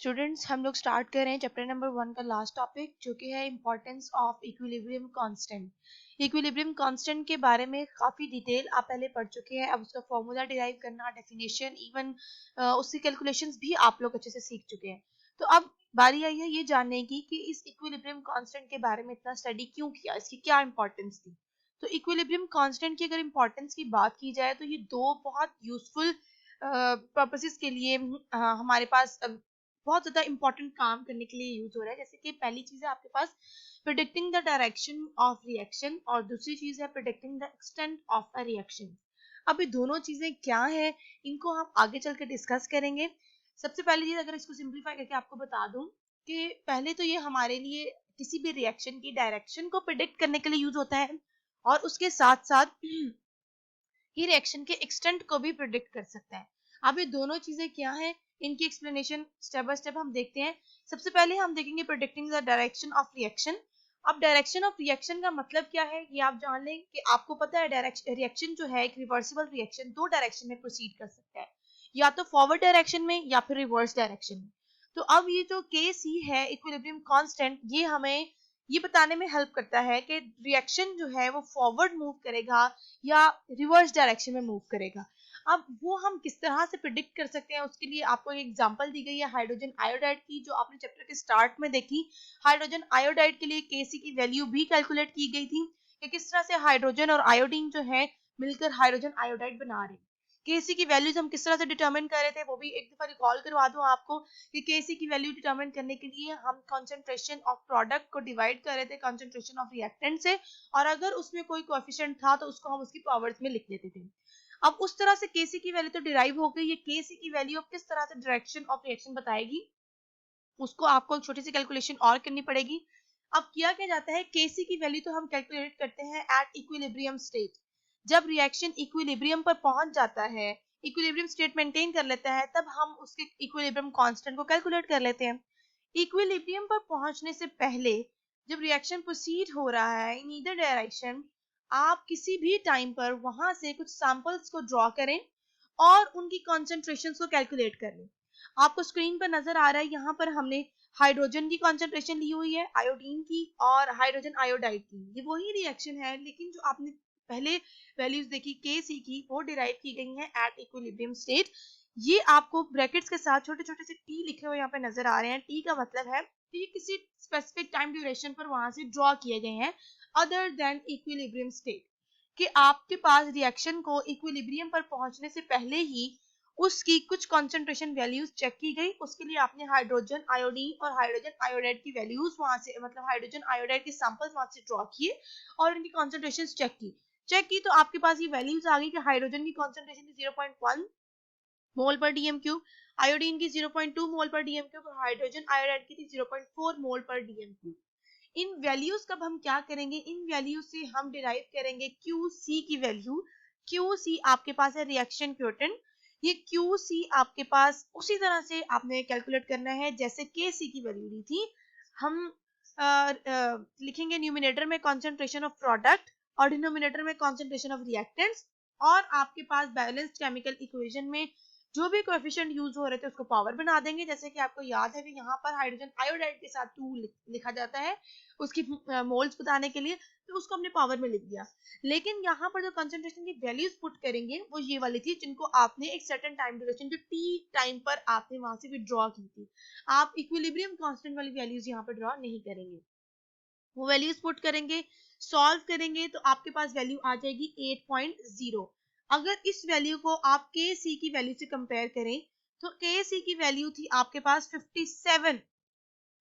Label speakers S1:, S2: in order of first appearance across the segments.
S1: Students हम लोग start कर रहे हैं चैप्टर नंबर 1 का लास्ट टॉपिक जो कि है importance of equilibrium constant. Equilibrium constant के बारे में काफ़ी डिटेल आप पहले पढ़ चुके हैं। अब उसका फॉर्मूला डिराइव करना, डेफिनेशन, इवन उसकी कैलकुलेशंस भी आप लोग अच्छे से सीख चुके हैं। तो अब बारी आई है ये जानने की कि इस इक्विलिब्रियम कांस्टेंट के बारे में इतना स्टडी क्यों किया, इसकी क्या इंपॉर्टेंस थी। तो इक्विलिब्रियम कांस्टेंट की अगर इम्पोर्टेंस की बात की जाए तो ये दो बहुत यूजफुल पर्पसेस के लिए हमारे पास बहुत ज्यादा इंपॉर्टेंट काम करने के लिए यूज हो रहा है। जैसे कि पहली चीज है आपके पास predicting the direction of reaction और दूसरी चीज है predicting the extent of a reaction. अब ये दोनों चीजें क्या है इनको हम आगे चल के डिस्कस करेंगे। सबसे पहली चीज अगर इसको सिंप्लीफाई करके आपको बता दूं कि पहले तो ये हमारे लिए किसी भी रिएक्शन की डायरेक्शन को प्रिडिक्ट करने के लिए यूज होता है और उसके साथ साथ ही रिएक्शन के एक्सटेंट को भी प्रिडिक्ट कर सकता है। अब ये दोनों चीजें क्या है इनकी एक्सप्लेनेशन स्टेप बाय स्टेप हम देखते हैं। सबसे पहले हम देखेंगे predicting the direction of reaction. अब डायरेक्शन ऑफ रिएक्शन का मतलब क्या है ये आप जान लें कि आपको पता है डायरेक्शन रिएक्शन जो है एक रिवर्सिबल रिएक्शन दो डायरेक्शन में प्रोसीड कर सकता है, या तो फॉरवर्ड डायरेक्शन में या फिर रिवर्स डायरेक्शन में। तो अब ये जो के सी है इक्विलिब्रियम कांस्टेंट ये हमें ये बताने में हेल्प करता है कि रिएक्शन जो है वो फॉरवर्ड मूव करेगा या रिवर्स डायरेक्शन में मूव करेगा। अब वो हम किस तरह से प्रिडिक्ट कर सकते हैं उसके लिए आपको एक एग्जांपल दी गई है हाइड्रोजन आयोडाइड की, जो आपने चैप्टर के स्टार्ट में देखी। हाइड्रोजन आयोडाइड के लिए केसी की वैल्यू भी कैलकुलेट की गई थी कि किस तरह से हाइड्रोजन और आयोडीन जो है मिलकर हाइड्रोजन आयोडाइड बना रहे हैं। केसी की वैल्यूज हम किस तरह से डिटरमिन कर रहे थे वो भी एक दफा रिकॉल करवा दूं आपको कि केसी की वैल्यू डिटरमिन करने के लिए हम कंसंट्रेशन ऑफ प्रोडक्ट को डिवाइड कर रहे थे कंसंट्रेशन ऑफ रिएक्टेंट से, और अगर उसमें कोई कोएफिशिएंट था तो उसको हम उसकी पावर्स में लिख लेते थे। अब उस तरह से केसी की वैल्यू तो डिराइव हो गई, ये केसी की वैल्यू अब किस तरह से डायरेक्शन ऑफ रिएक्शन बताएगी उसको आपको एक छोटी सी कैलकुलेशन और करनी पड़ेगी। अब किया क्या जाता है, केसी की वैल्यू तो हम कैलकुलेट करते हैं एट इक्विलिब्रियम स्टेट। जब रिएक्शन इक्विलिब्रियम पर पहुंच जाता है, इक्विलिब्रियम स्टेट मेंटेन कर लेता है, तब हम उसके इक्विलिब्रियम कांस्टेंट को कैलकुलेट कर लेते हैं। इक्विलिब्रियम पर पहुंचने से पहले जब रिएक्शन प्रोसीड हो रहा है इन ईदर डायरेक्शन, आप किसी भी टाइम पर वहां से कुछ सैंपल्स को ड्रॉ करें और उनकी कॉन्सेंट्रेशंस को कैलकुलेट कर लें। आपको स्क्रीन पर नजर आ रहा है यहाँ पर हमने हाइड्रोजन की कॉन्सेंट्रेशन ली हुई है, आयोडीन की और हाइड्रोजन आयोडाइड की। ये वही रिएक्शन है लेकिन जो आपने पहले वैल्यूज देखी के सी की वो डिराइव की गई हैं एट इक्विलिब्रियम स्टेट। ये आपको ब्रैकेट्स के साथ छोटे छोटे से टी लिखे हुए यहाँ पे नजर आ रहे हैं। टी का मतलब है कि ये किसी स्पेसिफिक टाइम ड्यूरेशन पर वहां से ड्रॉ किए गए हैं अदर देन इक्विलिब्रियम स्टेट, कि आपके पास रिएक्शन को इक्विलिब्रियम पर पहुंचने से पहले ही उसकी कुछ कंसंट्रेशन वैल्यूज चेक की गई। उसके लिए आपने हाइड्रोजन आयोडीन और हाइड्रोजन आयोडाइड की वैल्यूज वहां से मतलब हाइड्रोजन आयोडाइड के सैंपल्स वहां से ड्रॉ किए और इनकी कंसंट्रेशंस चेक की तो आपके पास ये वैल्यूज आ गई कि हाइड्रोजन की कंसंट्रेशन थी 0.1 मोल पर डीएम क्यूब, आयोडीन की 0.2 मोल पर डीएम क्यूब और हाइड्रोजन आयोडाइड की थी 0.4 मोल पर डीएम क्यूब। इन वैल्यूज का हम क्या करेंगे, इन वैल्यूज से हम डिराइव करेंगे QC की वैल्यू। QC आपके पास है रिएक्शन क्वोटिएंट। ये QC आपके पास उसी तरह से आपने कैलकुलेट करना है जैसे KC की वैल्यू ली थी। हम लिखेंगे न्यूमिनेटर में कॉन्सेंट्रेशन ऑफ प्रोडक्ट और डिनोमिनेटर में कॉन्सेंट्रेशन ऑफ रिएक्टेंट्स, और आपके पास बैलेंस्ड केमिकल इक्वेशन में जो भी कोएफिशिएंट यूज हो रहे थे उसको पावर बना देंगे। जैसे कि आपको याद है कि यहाँ पर हाइड्रोजन आयोडाइड के साथ 2 लिखा जाता है उसकी मोल्स बताने के लिए, तो उसको हमने पावर में लिख दिया। लेकिन यहाँ पर जो कंसंट्रेशन की वैल्यूज पुट करेंगे वो ये वाली थी जिनको आपने एक सर्टेन टाइम ड्यूरेशन जो टी टाइम पर आपने वहां से विड्रॉ की थी। आप इक्विलिब्रियम कांस्टेंट वाली वैल्यूज यहाँ पर ड्रॉ नहीं करेंगे, वो वैल्यूज पुट करेंगे, सॉल्व करेंगे तो आपके पास वैल्यू आ जाएगी 8.0। अगर इस वैल्यू को आप के सी की वैल्यू से कंपेयर करें तो के सी की वैल्यू थी आपके पास 57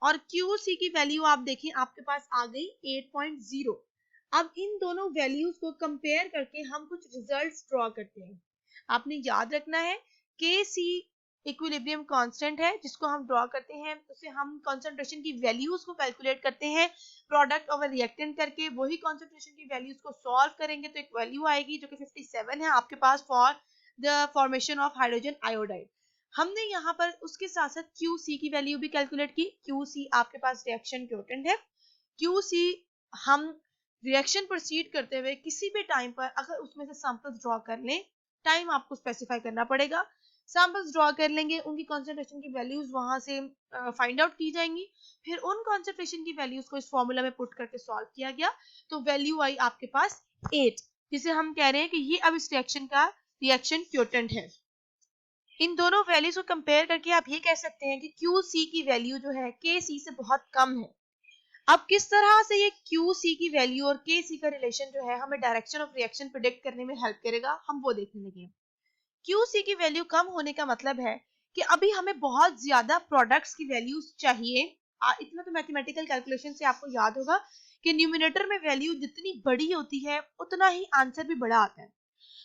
S1: और QC की वैल्यू आप देखें आपके पास आ गई 8.0। अब इन दोनों वैल्यूज को कंपेयर करके हम कुछ रिजल्ट्स ड्रॉ करते हैं। आपने याद रखना है KC इक्विलिब्रियम कांस्टेंट है जिसको हम ड्रॉ करते हैं, उसे हम कंसंट्रेशन की वैल्यूज को कैलकुलेट करते हैं प्रोडक्ट ओवर रिएक्टेंट करके। वही कंसंट्रेशन की वैल्यूज को सॉल्व करेंगे तो एक वैल्यू आएगी जो कि 57 है आपके पास for the formation of hydrogen iodide. हमने यहाँ पर उसके साथ साथ QC की वैल्यू भी कैलकुलेट की। QC आपके पास रिएक्शन क्वोटिएंट है। QC हम रिएक्शन प्रोसीड करते हुए किसी भी टाइम पर अगर उसमें से सैंपल्स ड्रॉ कर लें, टाइम आपको स्पेसिफाई करना पड़ेगा। सैंपल्स ड्रॉ कर लेंगे, उनकी कॉन्सेंट्रेशन की वैल्यूज वहां से फाइंड आउट की जाएंगी, फिर उन कॉन्सेंट्रेशन की वैल्यूज को इस फॉर्मूला में पुट करके सॉल्व किया गया, तो वैल्यू आई आपके पास 8, जिसे हम कह रहे हैं कि ये अब इस रिएक्शन का रिएक्शन क्यूटेंट है। इन दोनों वैल्यूज को कंपेयर करके आप ये कह सकते हैं कि QC की वैल्यू जो है KC से बहुत कम है। अब किस तरह से ये QC की वैल्यू और KC का रिलेशन जो है हमें डायरेक्शन ऑफ रिएक्शन प्रिडिक्ट करने में हेल्प करेगा, हम वो देखने लगे। QC की वैल्यू कम होने का मतलब है कि अभी हमें बहुत ज्यादा प्रोडक्ट्स की वैल्यूज चाहिए। इतना तो मैथमेटिकल कैलकुलेशन से आपको याद होगा कि न्यूमिनेटर में वैल्यू जितनी बड़ी होती है उतना ही आंसर भी बड़ा आता है।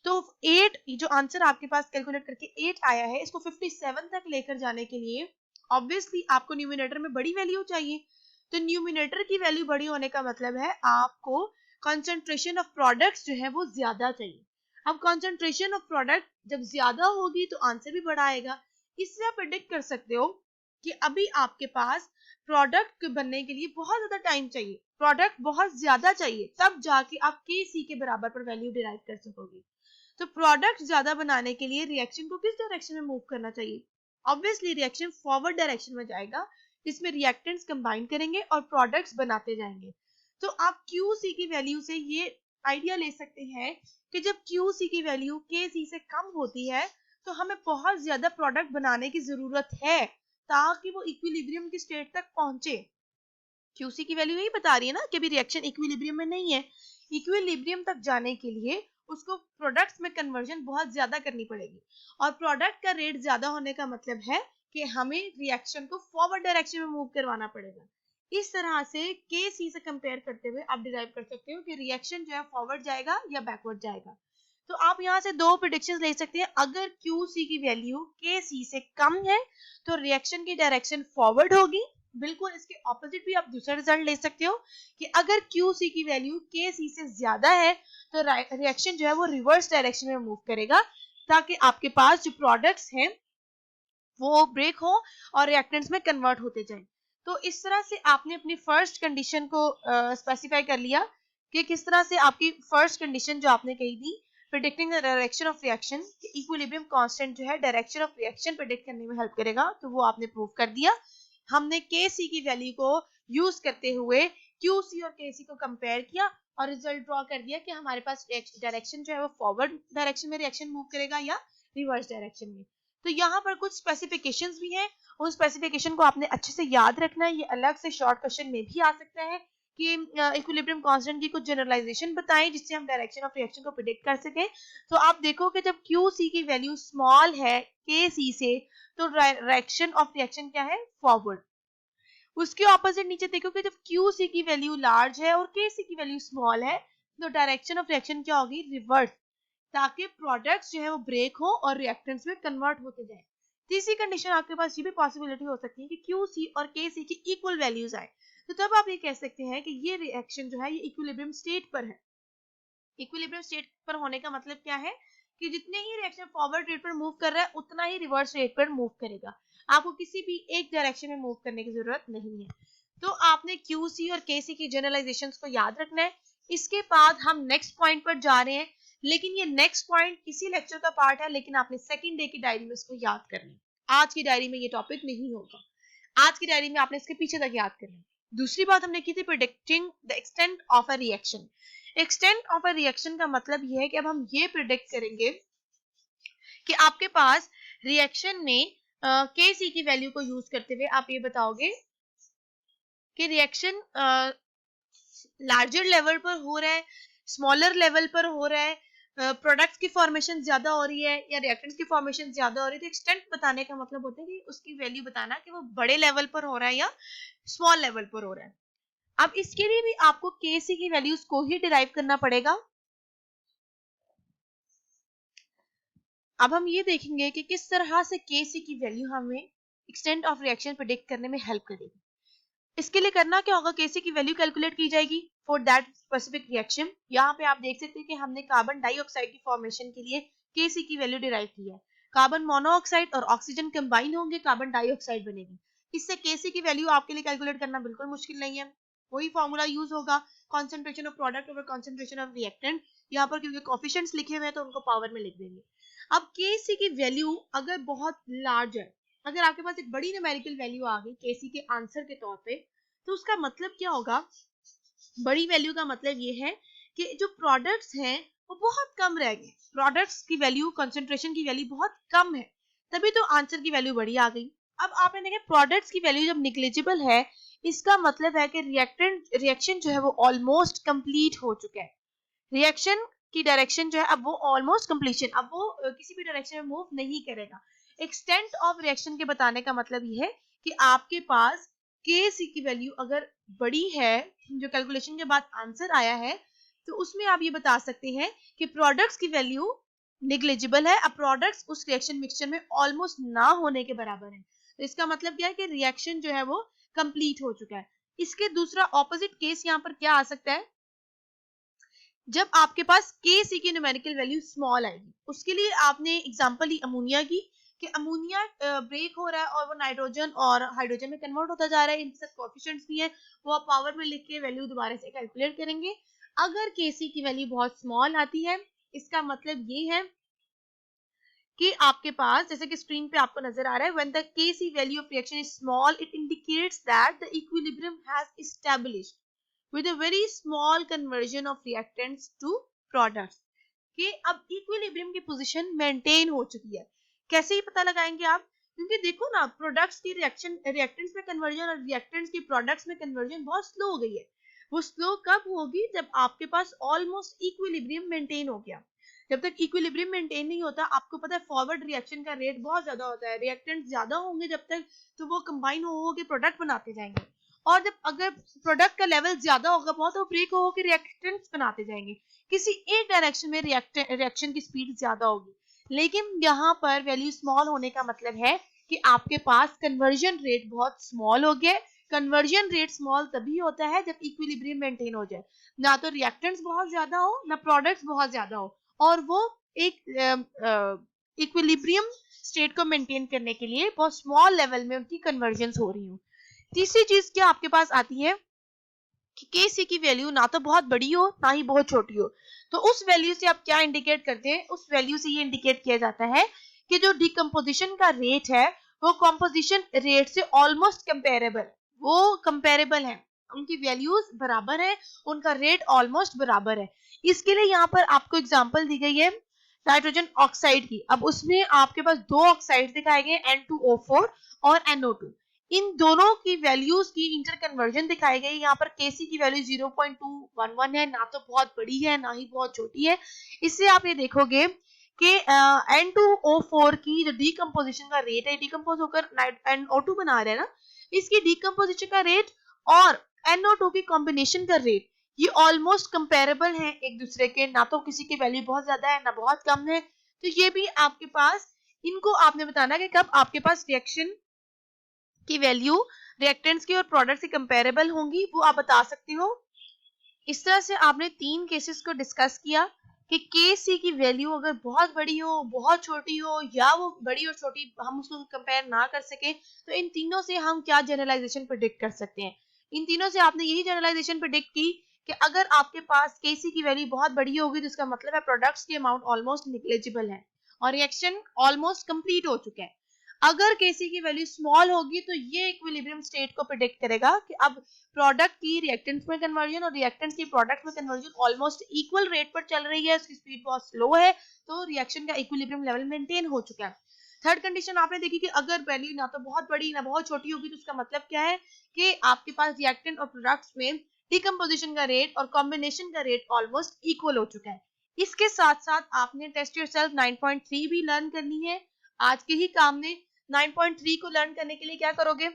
S1: तो 8 जो आंसर आपके पास कैलकुलेट करके 8 आया है, इसको 57 तक लेकर जाने के लिए ऑब्वियसली आपको न्यूमिनेटर में बड़ी वैल्यू चाहिए। तो न्यूमिनेटर की वैल्यू बड़ी होने का मतलब है आपको कंसंट्रेशन ऑफ प्रोडक्ट्स जो है वो ज्यादा चाहिए। अब कंसंट्रेशन ऑफ प्रोडक्ट जब ज्यादा होगी तो आंसर भी बड़ा आएगा। इससे आप प्रेडिक्ट कर सकते हो कि अभी आपके पास प्रोडक्ट बनने के लिए बहुत ज्यादा टाइम चाहिए, प्रोडक्ट बहुत ज्यादा चाहिए, तब जाके आप KC के बराबर पर वैल्यू डिराइव कर सकोगे। तो प्रोडक्ट ज्यादा बनाने के लिए रिएक्शन को किस डायरेक्शन में मूव करना चाहिए? ऑब्वियसली रिएक्शन फॉरवर्ड डायरेक्शन में जाएगा, जिसमें रिएक्टेंट्स कंबाइन करेंगे और प्रोडक्ट्स बनाते जाएंगे। तो आप QC की वैल्यू से ये आइडिया ले सकते हैं कि जब QC की वैल्यू KC से कम होती है तो हमें बहुत ज्यादा प्रोडक्ट बनाने की जरूरत है ताकि वो इक्विलिब्रियम की स्टेट तक पहुंचे। QC की वैल्यू यही बता रही है ना कि अभी रिएक्शन इक्विलिब्रियम में नहीं है। इक्विलिब्रियम तक जाने के लिए उसको प्रोडक्ट्स में कन्वर्जन बहुत ज्यादा करनी पड़ेगी, और प्रोडक्ट का रेट ज्यादा होने का मतलब है कि हमें रिएक्शन को फॉरवर्ड डायरेक्शन में मूव करवाना पड़ेगा। इस तरह से KC से कंपेयर करते हुए आप डिराइव कर सकते हो कि रिएक्शन जो है फॉरवर्ड जाएगा या बैकवर्ड जाएगा। तो आप यहाँ से दो प्रेडिक्शंस ले सकते हैं। अगर QC की वैल्यू KC से कम है तो रिएक्शन की डायरेक्शन फॉरवर्ड होगी। बिल्कुल इसके ऑपोजिट भी आप दूसरा रिजल्ट ले सकते हो कि अगर QC की वैल्यू KC से ज्यादा है तो रिएक्शन जो है वो रिवर्स डायरेक्शन में मूव करेगा, ताकि आपके पास जो प्रोडक्ट्स हैं वो ब्रेक हो और रिएक्टेंट्स में कन्वर्ट होते जाएं। तो इस तरह से आपने अपनी फर्स्ट कंडीशन को स्पेसिफाई कर लिया कि किस तरह से आपकी फर्स्ट कंडीशन जो आपने कही थी predicting the direction of reaction, equilibrium constant जो है डायरेक्शन ऑफ रिएक्शन प्रेडिक्ट करने में हेल्प करेगा, तो वो आपने प्रूव कर दिया। हमने KC की वैल्यू को यूज करते हुए QC और KC को कंपेयर किया और रिजल्ट ड्रॉ कर दिया कि हमारे पास डायरेक्शन जो है वो फॉरवर्ड डायरेक्शन में रिएक्शन मूव करेगा या रिवर्स डायरेक्शन में। तो यहाँ पर कुछ स्पेसिफिकेशंस भी हैं, उन स्पेसिफिकेशन को आपने अच्छे से याद रखना है। ये अलग से शॉर्ट क्वेश्चन में भी आ सकता है कि इक्विलिब्रियम कांस्टेंट की कुछ जनरलाइजेशन बताएं जिससे हम डायरेक्शन ऑफ रिएक्शन को प्रेडिक्ट कर सकें। तो आप देखो कि जब QC की वैल्यू स्मॉल है KC से तो डायरेक्शन ऑफ रिएक्शन क्या है? फॉरवर्ड। उसके ऑपोजिट नीचे देखो कि जब QC की वैल्यू लार्ज है और KC की वैल्यू स्मॉल है तो डायरेक्शन ऑफ रिएक्शन क्या होगी? रिवर्स, ताकि प्रोडक्ट्स जो है वो ब्रेक हो और रिएक्टेंट्स में कन्वर्ट होते जाए। तीसरी कंडीशन आपके पास ये भी पॉसिबिलिटी हो सकती है कि QC और KC की इक्वल वैल्यूज आए, तो तब आप ये कह सकते हैं कि ये रिएक्शन जो है ये इक्विलिब्रियम स्टेट पर है। इक्विलिब्रियम स्टेट पर होने का मतलब क्या है कि जितने ही रिएक्शन फॉरवर्ड रेट पर मूव कर रहा है उतना ही रिवर्स रेट पर मूव करेगा, आपको किसी भी एक डायरेक्शन में मूव करने की जरूरत नहीं है। तो आपने QC और KC की जनरलाइजेशंस को याद रखना है। इसके बाद हम नेक्स्ट पॉइंट पर जा रहे हैं, लेकिन ये नेक्स्ट पॉइंट इसी लेक्चर का पार्ट है, लेकिन आपने सेकंड डे की डायरी में इसको याद करना है। आज की डायरी में ये टॉपिक नहीं होगा, आज की डायरी में आपने इसके पीछे तक याद करना है। दूसरी बात हमने की थी predicting the extent of a reaction. Extent of a reaction का मतलब ये है कि अब हम ये प्रिडिक्ट करेंगे कि आपके पास रिएक्शन में KC की वैल्यू को यूज करते हुए आप ये बताओगे कि रिएक्शन लार्जर लेवल पर हो रहा है, स्मॉलर लेवल पर हो रहा है, प्रोडक्ट्स की फॉर्मेशन ज्यादा हो रही है या रिएक्टेंट्स की फॉर्मेशन ज्यादा हो रही है। तो एक्सटेंट बताने का मतलब होता है कि उसकी वैल्यू बताना कि वो बड़े लेवल पर हो रहा है या स्मॉल लेवल पर हो रहा है। अब इसके लिए भी आपको KC की वैल्यूज को ही डिराइव करना पड़ेगा। अब हम ये देखेंगे कि किस तरह से KC की वैल्यू हमें एक्सटेंट ऑफ रिएक्शन प्रेडिक्ट करने में हेल्प करेगी। इसके लिए करना क्या होगा? KC की वैल्यू कैलकुलेट की जाएगी फॉर दैट स्पेसिफिक रिएक्शन। यहाँ पे आप देख सकते हैं कि हमने कार्बन डाइऑक्साइड की फॉर्मेशन के लिए KC की वैल्यू डिराइव की है। कार्बन मोनोऑक्साइड और ऑक्सीजन कंबाइन होंगे, कार्बन डाइऑक्साइड बनेगी। इससे KC की वैल्यू आपके लिए कैलकुलेट करना बिल्कुल मुश्किल नहीं है। वही फॉर्मूला यूज होगा, concentration of product over concentration of reactant. यहाँ पर क्योंकि कोफिशिएंट्स लिखे हुए हैं तो उनको पावर में लिख देंगे। अब Kc की वैल्यू अगर बहुत लार्ज है, अगर आपके पास एक बड़ी न्यूमेरिकल वैल्यू आ गई Kc के आंसर के तौर पे, तो उसका मतलब क्या होगा? बड़ी वैल्यू का मतलब ये है कि जो प्रोडक्ट्स हैं वो बहुत कम रह गए, प्रोडक्ट्स की वैल्यू, कंसंट्रेशन की वैल्यू बहुत कम है, तभी तो आंसर की वैल्यू बड़ी आ गई। अब आपने देखा प्रोडक्ट्स की वैल्यू जब निग्लिजिबल है, इसका मतलब है कि रिएक्शन जो है वो ऑलमोस्ट कंप्लीट हो चुका है। रिएक्शन की डायरेक्शन जो है अब वो ऑलमोस्ट कंप्लीशन, अब वो किसी भी डायरेक्शन में मूव नहीं करेगा। एक्सटेंट ऑफ रिएक्शन के बताने का मतलब ये है कि आपके पास Kc की वैल्यू अगर बड़ी है, जो कैलकुलेशन के बाद आंसर आया है, तो उसमें आप ये बता सकते हैं कि प्रोडक्ट्स की वैल्यू निग्लिजिबल है, अब प्रोडक्ट्स उस रिएक्शन मिक्सचर में ऑलमोस्ट ना होने के बराबर है। तो इसका मतलब क्या है कि रिएक्शन जो है वो कंप्लीट हो चुका है। इसके दूसरा ऑपोजिट केस यहाँ पर क्या आ सकता है? जब आपके पास Kc की न्यूमेरिकल वैल्यू स्मॉल आएगी, उसके लिए आपने एग्जांपल ली अमोनिया की, कि अमोनिया ब्रेक हो रहा है और वो नाइट्रोजन और हाइड्रोजन में कन्वर्ट होता जा रहा है, इनके साथ कोएफिशिएंट्स भी है, वो आप पावर में लिख के वैल्यू दोबारा से कैलकुलेट करेंगे। अगर Kc की वैल्यू बहुत स्मॉल आती है, इसका मतलब ये है कि आपके पास, जैसे कि स्क्रीन पे आपको नजर आ रहा है, when the Kc value of reaction is small, it indicates that the equilibrium has established with a very small conversion of reactants to products, कि अब इक्विलिब्रियम की पोजीशन मेंटेन हो चुकी है। कैसे ही पता लगाएंगे आप? क्योंकि देखो ना, प्रोडक्ट्स की रिएक्शन रिएक्टेंट्स में कन्वर्जन और रिएक्टेंट्स की प्रोडक्ट्स में कन्वर्जन बहुत स्लो हो गई है। वो स्लो कब होगी? जब आपके पास ऑलमोस्ट इक्विलिब्रियम मेंटेन हो गया। जब तक इक्विलिब्रियम मेंटेन नहीं होता, आपको पता है फॉरवर्ड रिएक्शन का रेट बहुत ज्यादा होता है, रिएक्टेंट्स ज्यादा होंगे जब तक, तो वो कंबाइन हो के प्रोडक्ट बनाते जाएंगे, और जब अगर प्रोडक्ट का लेवल ज्यादा होगा बहुत, तो ब्रेक हो के रिएक्टेंट्स बनाते जाएंगे, किसी एक डायरेक्शन में रिएक्शन की स्पीड ज्यादा होगी। लेकिन यहाँ पर वैल्यू स्मॉल होने का मतलब है कि आपके पास कन्वर्जन रेट बहुत स्मॉल हो गया। कन्वर्जन रेट स्मॉल तभी होता है जब इक्विलिब्रियम मेंटेन हो जाए, ना तो रिएक्टेंट्स बहुत ज्यादा हो ना प्रोडक्ट्स बहुत ज्यादा हो, और वो एक इक्विलिब्रियम स्टेट को मेंटेन करने के लिए बहुत स्मॉल लेवल में उनकी कन्वर्जन हो रही हो। तीसरी चीज क्या आपके पास आती है कि Kc की वैल्यू ना तो बहुत बड़ी हो ना ही बहुत छोटी हो, तो उस वैल्यू से आप क्या इंडिकेट करते हैं? उस वैल्यू से ये इंडिकेट किया जाता है कि जो डिकम्पोजिशन का रेट है वो कॉम्पोजिशन रेट से ऑलमोस्ट कंपेरेबल, वो कंपेरेबल है, उनकी वैल्यूज बराबर है, उनका रेट ऑलमोस्ट बराबर है। इसके लिए यहाँ पर आपको एग्जांपल दी गई है नाइट्रोजन ऑक्साइड की। अब उसमें आपके पास दो ऑक्साइड दिखाए गए, N2O4 और NO2। इन दोनों की वैल्यूज की इंटर कन्वर्जन दिखाई गई। यहाँ पर Kc की वैल्यू 0.211 है, ना तो बहुत बड़ी है ना ही बहुत छोटी है। इससे आप ये देखोगे कि N2O4 की जो डीकम्पोजिशन का रेट है, डीकम्पोज होकर NO2 बना रहे हैं ना, इसकी डीकम्पोजिशन का रेट और NO2 की कॉम्बिनेशन का रेट, ये ऑलमोस्ट कंपेरेबल है एक दूसरे के, ना तो किसी की वैल्यू बहुत ज्यादा है ना बहुत कम है। तो ये भी आपके पास, इनको आपने बताना कि कब आपके पास रिएक्शन की वैल्यू रिएक्टेंट्स की और प्रोडक्ट्स की कंपेरेबल होंगी, वो आप बता सकते हो। इस तरह से आपने तीन केसेस को डिस्कस किया कि Kc की वैल्यू अगर बहुत बड़ी हो, बहुत छोटी हो, या वो बड़ी और छोटी हम उसको कंपेयर ना कर सके, तो इन तीनों से हम क्या जनरलाइजेशन प्रेडिक्ट कर सकते हैं? इन तीनों से आपने यही जनरलाइजेशन प्रेडिक्ट की कि अगर आपके पास Kc की वैल्यू बहुत बड़ी होगी तो इसका मतलब है प्रोडक्ट्स के अमाउंट ऑलमोस्ट निग्लिजिबल है और रिएक्शन ऑलमोस्ट कंप्लीट हो चुका है। अगर Kc की वैल्यू स्मॉल होगी तो ये इक्विलिब्रियम स्टेट को प्रेडिक्ट करेगा कि अब प्रोडक्ट की रिएक्टेंट्स में कन्वर्जन और रिएक्टेंट्स की प्रोडक्ट में कन्वर्जन ऑलमोस्ट इक्वल रेट पर चल रही है, उसकी स्पीड बहुत स्लो है, तो रिएक्शन का इक्विलिब्रियम लेवल मेंटेन हो चुका है। थर्ड कंडीशन आपने देखी कि अगर वैल्यू ना तो बहुत बड़ी ना बहुत छोटी होगी, तो उसका मतलब क्या है कि आपके पास रिएक्टेंट और प्रोडक्ट्स में डिकम्पोजिशन का रेट और कॉम्बिनेशन का रेट ऑलमोस्ट इक्वल हो चुका है। इसके साथ साथ आपने टेस्ट योरसेल्फ 9.3 भी लर्न करनी है आज के ही काम में। 9.3 को लर्न करने के लिए क्या करोगे?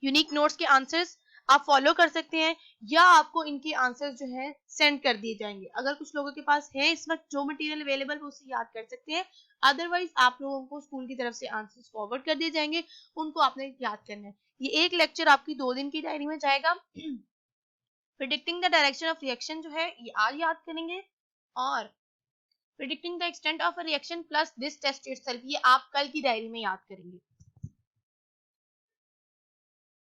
S1: यूनिक नोट्स के आंसर्स आप फॉलो कर सकते हैं, या आपको इनके आंसर्स जो है सेंड कर दिए जाएंगे। अगर कुछ लोगों के पास है इस वक्त जो मटेरियल अवेलेबल है उसे याद कर सकते हैं, अदरवाइज आप लोगों को स्कूल की तरफ से आंसर्स फॉरवर्ड कर दिए जाएंगे, उनको आपने याद करना है। ये एक लेक्चर आपकी 2 दिन की डायरी में जाएगा। Predicting the direction of reaction जो है ये आज याद करेंगे, और predicting the extent of a reaction plus this test itself ये आप कल की डायरी में याद करेंगे।